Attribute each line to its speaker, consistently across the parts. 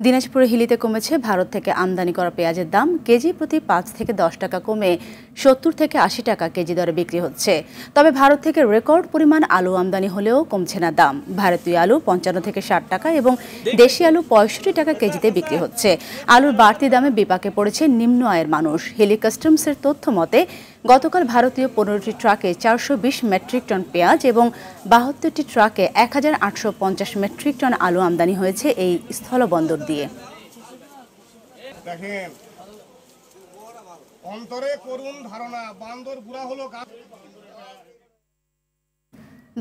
Speaker 1: দিনাজপুরে হিলিতে কমেছে ভারত থেকে আমদানি করা পেঁয়াজের দাম কেজি প্রতি ৫ থেকে ১০ টাকা কমে ৭০ থেকে ৮০ টাকা কেজি দরে বিক্রি হচ্ছে। তবে ভারত থেকে রেকর্ড পরিমাণ আলু আমদানি হলেও কমছে না দাম। ভারতীয় আলু ৫৫ থেকে ৬০ টাকা এবং দেশি আলু ৬৫ টাকা কেজিতে বিক্রি হচ্ছে। আলুর বাড়তি দামে বিপাকে পড়েছে নিম্ন আয়ের মানুষ। হিলি কাস্টমসের তথ্য মতে গতকাল ভারতীয় ১৫টি ট্রাকে ৪২০ মেট্রিক টন পেঁয়াজ এবং ৭২টি ট্রাকে ১৮৫০ মেট্রিক টন আলু আমদানি হয়েছে এই স্থলবন্দর দিয়ে।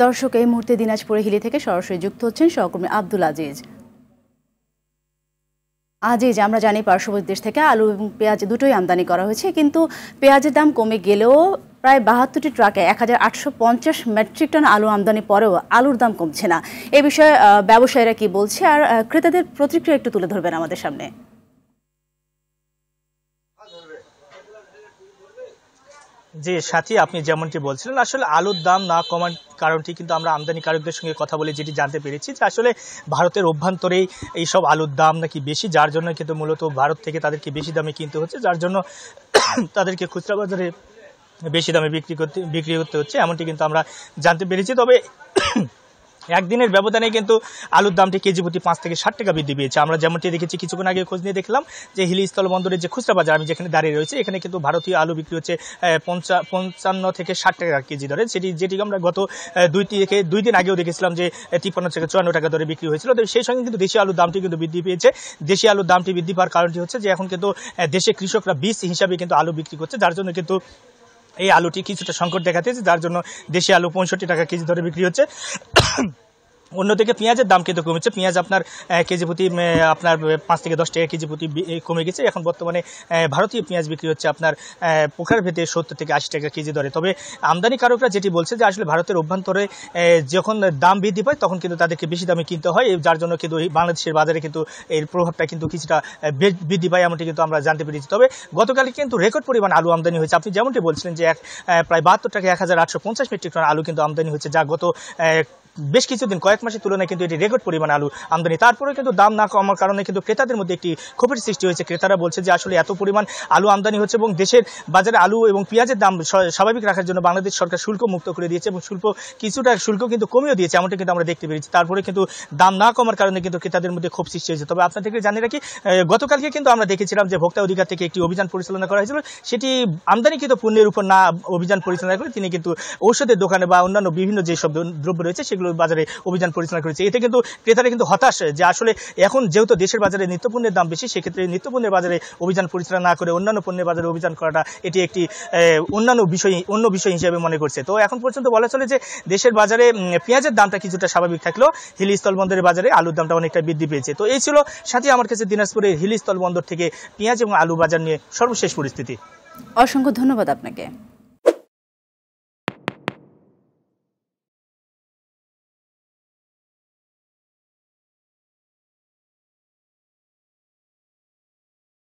Speaker 1: দর্শক, এই মুহূর্তে দিনাজপুরে হিলি থেকে সরাসরি যুক্ত হচ্ছেন সহকর্মী আব্দুল আজিজ। আমরা জানি পার্শ্ববর্তী দেশ থেকে আলু এবং পেঁয়াজ দুটোই আমদানি করা হয়েছে, কিন্তু পেঁয়াজের দাম কমে গেলেও প্রায় ৭২টি ট্রাকে ১৮৫০ মেট্রিক টন আলু আমদানি পরেও আলুর দাম কমছে না। এ বিষয়ে ব্যবসায়ীরা কি বলছে আর ক্রেতাদের প্রতিক্রিয়া একটু তুলে ধরবেন আমাদের সামনে।
Speaker 2: যে সাথী, আপনি যেমনটি বলছিলেন, আসলে আলুর দাম না কমার কারণটি কিন্তু আমরা আমদানিকারকদের সঙ্গে কথা বলে যেটি জানতে পেরেছি যে আসলে ভারতের অভ্যন্তরেই এইসব আলুর দাম নাকি বেশি, যার জন্য কিন্তু মূলত ভারত থেকে তাদেরকে বেশি দামে কিনতে হচ্ছে, যার জন্য তাদেরকে খুচরা বাজারে বেশি দামে বিক্রি করতে হচ্ছে, এমনটি কিন্তু আমরা জানতে পেরেছি। তবে একদিনের ব্যবধানে কিন্তু আলুর দামটি কেজি প্রতি ৫ থেকে ৬০ টাকা বৃদ্ধি পেয়েছে। আমরা যেমনটি দেখেছি, কিছুক্ষণ আগে খোঁজ নিয়ে দেখলাম যে হিলি স্থলবন্দরের যে খুচরা বাজার আমি যেখানে দাঁড়িয়ে রয়েছে, এখানে কিন্তু ভারতীয় আলু বিক্রি হচ্ছে ৫৫ থেকে ৬০ টাকা কেজি দরে, যেটি আমরা গত দুই দিন আগেও দেখেছিলাম যে ৫৩ থেকে ৫৪ টাকা দরে বিক্রি হয়েছিল। তো সেই সঙ্গে কিন্তু দেশি আলুর দামটি কিন্তু বৃদ্ধি পেয়েছে। দেশি আলুর দামটি বৃদ্ধি পাওয়ার কারণটি হচ্ছে যে এখন কিন্তু দেশে কৃষকরা বীজ হিসাবে কিন্তু আলু বিক্রি করছে, যার জন্য কিন্তু এই আলুটি কিছুটা সংকট দেখা দিয়েছে, যার জন্য দেশি আলু ৬৫ টাকা কেজি দরে বিক্রি হচ্ছে। অন্যদিকে পেঁয়াজের দাম কিন্তু কমেছে। পেঁয়াজ আপনার কেজি প্রতি আপনার ৫ থেকে ১০ টাকা কেজি প্রতি কমে গেছে। এখন বর্তমানে ভারতীয় পেঁয়াজ বিক্রি হচ্ছে আপনার পোখার ভেতরে ৭০ থেকে ৮০ টাকা কেজি দরে। তবে আমদানিকারকরা যেটি বলছে যে আসলে ভারতের অভ্যন্তরে যখন দাম বৃদ্ধি পায় তখন কিন্তু তাদেরকে বেশি দামে কিনতে হয়, যার জন্য কিন্তু বাংলাদেশের বাজারে কিন্তু এর প্রভাবটা কিন্তু কিছুটা বৃদ্ধি পায়, এমনটি কিন্তু আমরা জানতে পেরেছি। তবে গতকালই কিন্তু রেকর্ড পরিমাণ আলু আমদানি হয়েছে। আপনি যেমনটি বলছিলেন যে প্রায় ৭২ টাকা ১৮৫০ মেট্রিক টন আলু কিন্তু আমদানি হচ্ছে, যা গত বেশ কিছুদিন কয়েক মাসের তুলনায় কিন্তু এটি রেকর্ড পরিমাণ আলু আমদানি। তারপরে কিন্তু দাম না কমার কারণে কিন্তু ক্রেতাদের মধ্যে একটি ক্ষোভের সৃষ্টি হয়েছে। ক্রেতারা বলছে যে আসলে এত পরিমাণ আলু আমদানি হচ্ছে এবং দেশের বাজারে আলু এবং পেঁয়াজের দাম স্বাভাবিক রাখার জন্য বাংলাদেশ সরকার শুল্ক মুক্ত করে দিয়েছে এবং কিছুটা শুল্ক কিন্তু কমিয়ে দিয়েছে, এমনটা কিন্তু আমরা দেখতে পেরেছি। তারপরে কিন্তু দাম না কমার কারণে কিন্তু ক্রেতাদের মধ্যে ক্ষোভ সৃষ্টি হয়েছে। তবে আপনাদেরকে জানিয়ে রাখি, গতকালকে কিন্তু আমরা দেখেছিলাম যে ভোক্তা অধিকার থেকে একটি অভিযান পরিচালনা করা হয়েছিল। সেটি আমদানিকৃত পণ্যের উপর না অভিযান পরিচালনা করে তিনি কিন্তু ঔষধের দোকানে বা অন্যান্য বিভিন্ন যেসব দ্রব্য রয়েছে সেগুলোর বাজারে অভিযান পরিচালনা করেছে। এতে কিন্তু ক্রেতারা কিন্তু হতাশ যে আসলে এখন যেহেতু দেশের বাজারে নিত্যপণ্যের দাম বেশি, সেক্ষেত্রে নিত্যপণ্যের বাজারে অভিযান পরিচালনা না করে অন্যান্য পণ্যের বাজারে অভিযান করাটা এটি একটি অন্য বিষয় হিসেবে মনে করছে। তো এখন পর্যন্ত বলা চলে যে দেশের বাজারে পেঁয়াজের দামটা কিছুটা স্বাভাবিক থাকলেও হিলি স্থলবন্দরের বাজারে আলুর দামটা অনেকটা বৃদ্ধি পেয়েছে। তো এই ছিল সাথে আমার কাছে দিনাজপুরের হিলি স্থলবন্দর থেকে পেঁয়াজ এবং আলু বাজার নিয়ে সর্বশেষ পরিস্থিতি।
Speaker 1: অসংখ্য ধন্যবাদ আপনাকে।